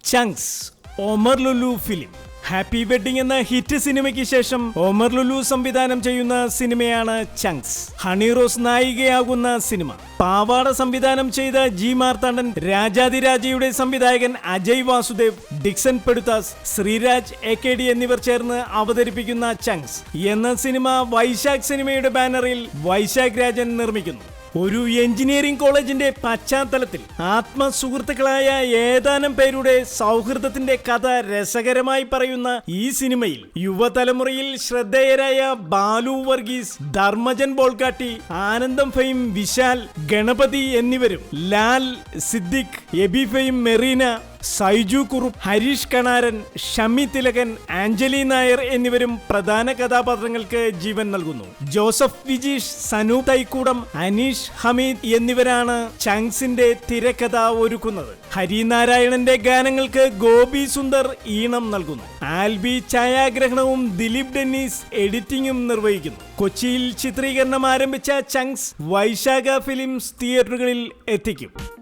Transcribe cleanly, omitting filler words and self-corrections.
Chunks Omar Lulu film. Happy Wedding എന്ന hit സിനിമയ്ക്ക് ശേഷം ഒമർ ലുലു സംവിധാനം ചെയ്യുന്ന സിനിമയാണ് ചങ്ക്സ്. ഹണി റോസ് നായികയാകുന്ന സിനിമ. പാവാട സംവിധാനം ചെയ്ത ജി മാർത്താണ്ഡൻ, രാജാതിരാജയുടെ സംവിധായകൻ അജയ് വാസുദേവ്, ഡിക്സൺ പെടുത്താസ്, ശ്രീരാജ് AKD എന്നിവർ ചേർന്ന് അവതരിപ്പിക്കുന്ന ചങ്ക്സ് എന്ന സിനിമ വൈശാഖ് സിനിമയുടെ ബാനറിൽ വൈശാഖ് രാജൻ നിർമ്മിക്കുന്നു. ഒരു എഞ്ചിനീയറിംഗ് കോളേജിന്റെ പശ്ചാത്തലത്തിൽ ആത്മസുഹൃത്തുക്കളായ ഏതാനും പേരുടെ സൗഹൃദത്തിന്റെ കഥ രസകരമായി പറയുന്ന ഈ സിനിമയിൽ യുവതലമുറയിൽ ശ്രദ്ധേയരായ ബാലു വർഗീസ്, ധർമ്മജൻ ബോൾഗാട്ടി, ആനന്ദം ഫെയിം, വിശാൽ, ഗണപതി എന്നിവരും ലാൽ, സിദ്ദിഖ്, എബി ഫെയിം, മെറീന, സൈജു കുറുപ്പ്, ഹരീഷ് കണാരൻ, ഷമി തിലകൻ, ആഞ്ചലി നായർ എന്നിവരും പ്രധാന കഥാപാത്രങ്ങൾക്ക് ജീവൻ നൽകുന്നു. ജോസഫ് വിജീഷ്, സനു തൈക്കൂടം, അനീഷ് ഹമീദ് എന്നിവരാണ് ചങ്ക്സിന്റെ തിരക്കഥ ഒരുക്കുന്നത്. ഹരിനാരായണന്റെ ഗാനങ്ങൾക്ക് ഗോപി സുന്ദർ ഈണം നൽകുന്നു. ആൽബി ഛായാഗ്രഹണവും ദിലീപ് ഡെന്നീസ് എഡിറ്റിംഗും നിർവഹിക്കുന്നു. കൊച്ചിയിൽ ചിത്രീകരണം ആരംഭിച്ച ചങ്ക്സ് വൈശാഖ ഫിലിംസ് തിയേറ്ററുകളിൽ എത്തിക്കും.